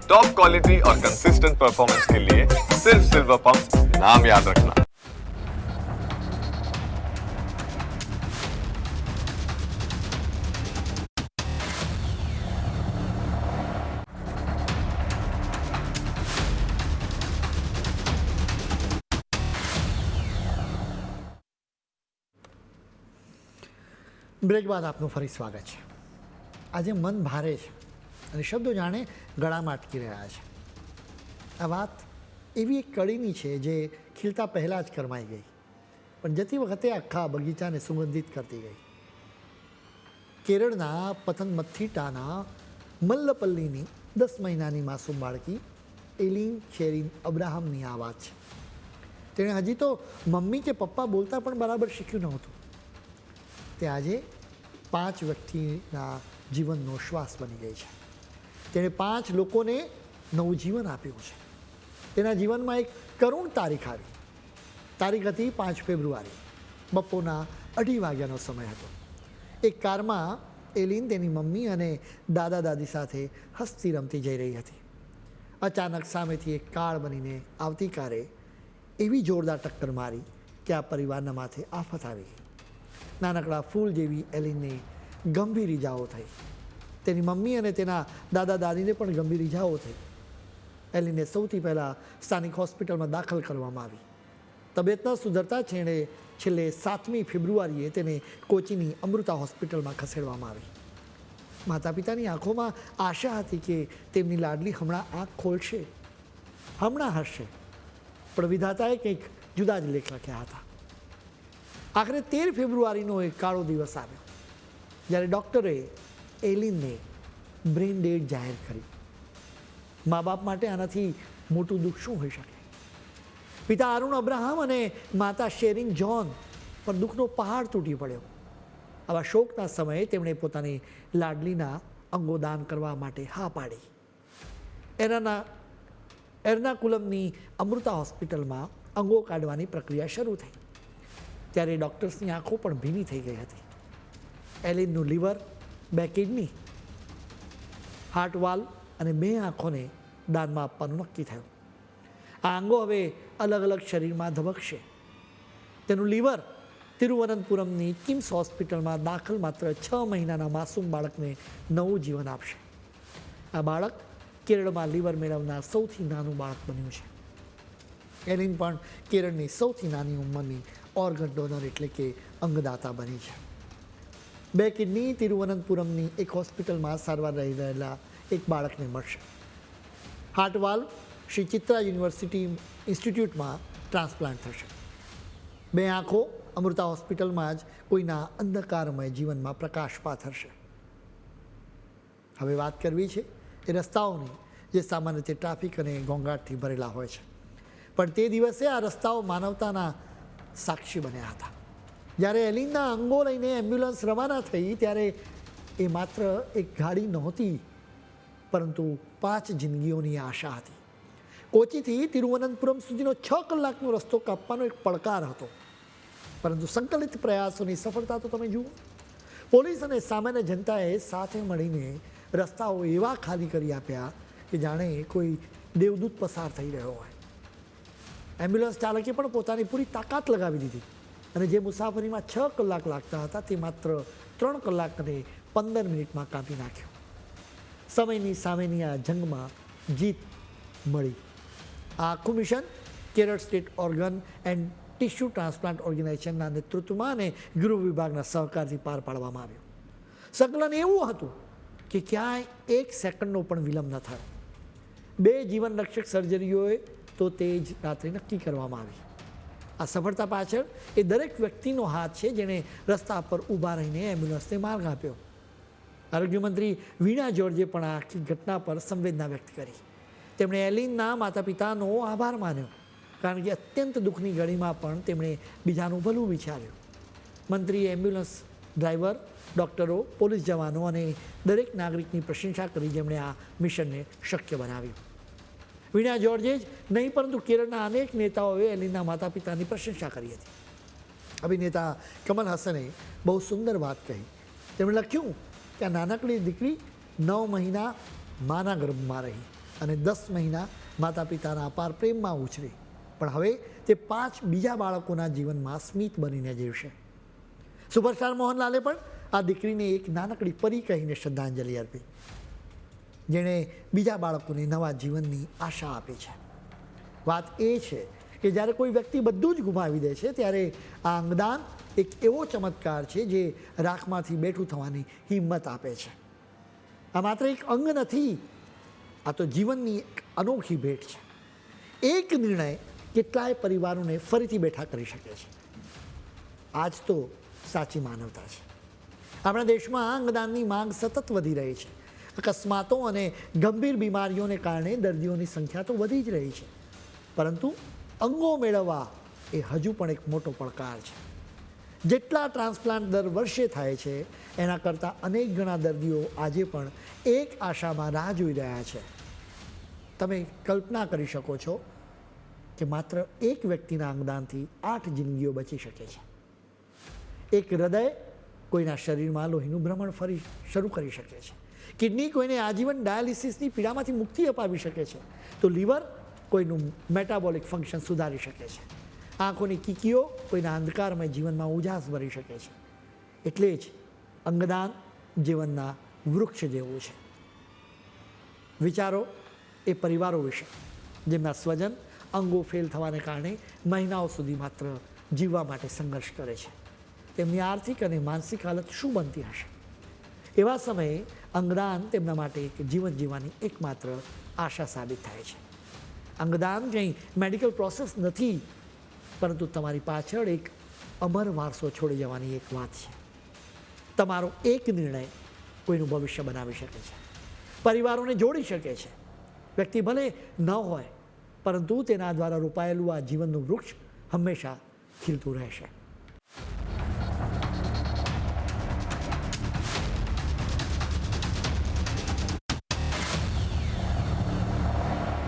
Top quality और consistent performance के लिए सिर्फ सिल्वर पंप नाम याद रखना। બ્રેક બાદ આપનું ફરી સ્વાગત છે. આજે મન ભારે છે અને શબ્દો જાણે ગળામાં અટકી રહ્યા છે. આ વાત એવી એક કળીની છે જે ખીલતા પહેલાં જ કરમાઈ ગઈ, પણ જતી વખતે આખા બગીચાને સુગંધિત કરતી ગઈ. કેરળના પથનમથિટ્ટાના મલ્લપલ્લીની 10 મહિનાની માસૂમ બાળકી એલિન શેરીન અબ્રાહમની આ વાત છે. તેણે હજી તો મમ્મી કે પપ્પા બોલતા પણ બરાબર શીખ્યું નહોતું. તે આજે 5 વ્યક્તિના જીવનનો શ્વાસ બની ગઈ છે. તેણે 5 લોકોને નવું જીવન આપ્યું છે. તેના જીવનમાં એક કરુણ તારીખ આવી. તારીખ હતી 5 ફેબ્રુઆરી. બપોરના 2:30 વાગ્યાનો સમય હતો. એક કારમાં એલિન તેની મમ્મી અને દાદા દાદી સાથે હસતી રમતી જઈ રહી હતી. અચાનક સામેથી એક કાર બનીને આવતી કારે એવી જોરદાર ટક્કર મારી કે આ પરિવારના માથે આફત આવી ગઈ. નાનકડા ફૂલ જેવી એલિનને ગંભીર ઇજાઓ થઈ. તેની મમ્મી અને તેના દાદા દાદીને પણ ગંભીર ઇજાઓ થઈ. એલિનને સૌથી પહેલાં સ્થાનિક હોસ્પિટલમાં દાખલ કરવામાં આવી. તબિયત ન સુધરતા છેલ્લે 7મી ફેબ્રુઆરીએ તેને કોચીની અમૃતા હોસ્પિટલમાં ખસેડવામાં આવી. માતા પિતાની આંખોમાં આશા હતી કે તેમની લાડલી હમણાં આંખ ખોલશે, હમણાં હસશે, પણ વિધાતાએ કંઈક જુદા જ લેખ લખ્યા હતા. આખરે 13 ફેબ્રુઆરીનો એક કાળો દિવસ આવ્યો જ્યારે ડૉક્ટરે એલિનને બ્રેઇન ડેડ જાહેર કરી. મા બાપ માટે આનાથી મોટું દુઃખ શું હોઈ શકે? પિતા અરુણ અબ્રાહમ અને માતા શેરિન જોન પર દુઃખનો પહાડ તૂટી પડ્યો. આવા શોકના સમયે તેમણે પોતાની લાડલીના અંગો દાન કરવા માટે હા પાડી. એર્નાકુલમની અમૃતા હોસ્પિટલમાં અંગો કાઢવાની પ્રક્રિયા શરૂ થઈ ત્યારે ડૉક્ટર્સની આંખો પણ ભીની થઈ ગઈ હતી. એલિનનું લીવર, 2 કિડની, હાર્ટ વાલ્વ અને 2 આંખોને દાનમાં આપવાનું નક્કી થયું. આ અંગો હવે અલગ અલગ શરીરમાં ધબકશે. તેનું લીવર તિરુવનંતપુરમની કિમ્સ હોસ્પિટલમાં દાખલ માત્ર 6 મહિનાના માસૂમ બાળકને નવું જીવન આપશે. આ બાળક કેરળમાં લીવર મેળવનાર સૌથી નાનું બાળક બન્યું છે. એલિન પણ કેરળની સૌથી નાની ઉંમરની ઓર્ગન ડોનર એટલે કે અંગદાતા બની છે. 2 કિડની તિરુવનંતપુરમની એક હોસ્પિટલમાં સારવાર રહી રહેલા એક બાળકને મળશે. Heart valve Shri Chitra university ઇન્સ્ટિટ્યૂટમાં ટ્રાન્સપ્લાન્ટ થશે. 2 આંખો અમૃતા હોસ્પિટલમાં જ કોઈના અંધકારમય જીવનમાં પ્રકાશ પાથરશે. હવે વાત કરવી છે એ રસ્તાઓની જે સામાન્ય રીતે ટ્રાફિક અને ઘોંઘાટથી ભરેલા હોય છે. પણ તે દિવસે આ રસ્તાઓ માનવતાના સાક્ષી બન્યા હતા. જ્યારે એલિનના અંગો લઈને એમ્બ્યુલન્સ રવાના થઈ ત્યારે એ માત્ર એક ગાડી નહોતી, પરંતુ 5 જિંદગીઓની આશા હતી. કોચીથી તિરુવનંતપુરમ સુધીનો 6 કલાકનો રસ્તો કાપવાનો એક પડકાર હતો, પરંતુ સંકલિત પ્રયાસોની સફળતા તો તમે જુઓ. પોલીસ અને સામાન્ય જનતાએ સાથે મળીને રસ્તાઓ એવા ખાલી કરી આપ્યા કે જાણે કોઈ દેવદૂત પસાર થઈ રહ્યો હોય. એમ્બ્યુલન્સ ચાલકે પણ પોતાની પૂરી તાકાત લગાવી દીધી અને જે મુસાફરીમાં 6 કલાક લાગતા હતા તે માત્ર 3 કલાક અને 15 મિનિટમાં કાપી નાખ્યો. સમયની સામેની આ જંગમાં જીત મળી. આ આખું mission Kerala state organ and tissue transplant ઓર્ગેનાઇઝેશનના નેતૃત્વમાં અને ગૃહ વિભાગના સહકારથી પાર પાડવામાં આવ્યું. સંકલન એવું હતું કે ક્યાંય 1 સેકન્ડનો પણ વિલંબ ન થયો. 2 જીવનરક્ષક સર્જરીઓએ તો તે જ રાત્રે નક્કી કરવામાં આવી. આ સફળતા પાછળ એ દરેક વ્યક્તિનો હાથ છે જેણે રસ્તા પર ઊભા રહીને એમ્બ્યુલન્સને માર્ગ આપ્યો. આરોગ્ય મંત્રી વીણા જોર્જે પણ આ આખી ઘટના પર સંવેદના વ્યક્ત કરી. તેમણે એલિનના માતા પિતાનો આભાર માન્યો, કારણ કે અત્યંત દુઃખની ઘડીમાં પણ તેમણે બીજાનું ભલું વિચાર્યું. મંત્રીએ એમ્બ્યુલન્સ ડ્રાઈવર, ડૉક્ટરો, પોલીસ જવાનો અને દરેક નાગરિકની પ્રશંસા કરી જેમણે આ મિશનને શક્ય બનાવ્યું. વીણા જોર્જે જ નહીં પરંતુ કેરળના અનેક નેતાઓએ એલિનના માતા પિતાની પ્રશંસા કરી હતી. અભિનેતા કમલ હસને બહુ સુંદર વાત કહી. તેમણે લખ્યું કે આ નાનકડી દીકરી 9 મહિના માના ગર્ભમાં રહી અને 10 મહિના માતા પિતાના અપાર પ્રેમમાં ઉછરી, પણ હવે તે 5 બીજા બાળકોના જીવનમાં સ્મિત બનીને જીવશે. સુપરસ્ટાર મોહનલાલે પણ આ દીકરીને એક નાનકડી પરી કહીને શ્રદ્ધાંજલિ આપી, જેણે બીજા બાળકોને નવા જીવનની આશા આપી છે. વાત એ છે કે જ્યારે કોઈ વ્યક્તિ બધું જ ગુમાવી દે છે, ત્યારે આ અંગદાન એક એવો ચમત્કાર છે જે રાખમાંથી બેઠું થવાની હિંમત આપે છે. આ માત્ર એક અંગ નથી, આ તો જીવનની એક અનોખી ભેટ છે. એક નિર્ણય કેટલાય પરિવારોને ફરીથી બેઠા કરી શકે છે. આજ તો સાચી માનવતા છે. આપણા દેશમાં અંગદાનની માંગ સતત વધી રહી છે. અકસ્માતો અને ગંભીર બીમારીઓને કારણે દર્દીઓની સંખ્યા તો વધી જ રહી છે, પરંતુ અંગો મેળવવા એ હજુ પણ એક મોટો પડકાર છે. જેટલા ટ્રાન્સપ્લાન્ટ દર વર્ષે થાય છે, એના કરતાં અનેક ગણા દર્દીઓ આજે પણ એક આશામાં રાહ જોઈ રહ્યા છે. તમે કલ્પના કરી શકો છો કે માત્ર એક વ્યક્તિના અંગદાનથી 8 જિંદગીઓ બચી શકે છે. એક હૃદય કોઈના શરીરમાં લોહીનું ભ્રમણ ફરી શરૂ કરી શકે છે. કિડની કોઈને આજીવન ડાયાલિસિસની પીડામાંથી મુક્તિ અપાવી શકે છે, તો લીવર કોઈનું મેટાબોલિક ફંક્શન સુધારી શકે છે. આંખોની કીકીઓ કોઈના અંધકારમય જીવનમાં ઉજાસ ભરી શકે છે. એટલે જ અંગદાન જીવનના વૃક્ષ જેવું છે. વિચારો એ પરિવારો વિશે જેમના સ્વજન અંગો ફેલ થવાને કારણે મહિનાઓ સુધી માત્ર જીવવા માટે સંઘર્ષ કરે છે. તેમની આર્થિક અને માનસિક હાલત શું બનતી હશે? એવા સમયે અંગદાન તેમના માટે એક જીવન જીવવાની એકમાત્ર આશા સાબિત થાય છે. અંગદાન કંઈ મેડિકલ પ્રોસેસ નથી, પરંતુ તમારી પાછળ એક અમર વારસો છોડી જવાની એક વાત છે. તમારો એક નિર્ણય કોઈનું ભવિષ્ય બનાવી શકે છે, પરિવારોને જોડી શકે છે. વ્યક્તિ ભલે ન હોય, પરંતુ તેના દ્વારા રોપાયેલું આ જીવનનું વૃક્ષ હંમેશા ખીલતું રહેશે.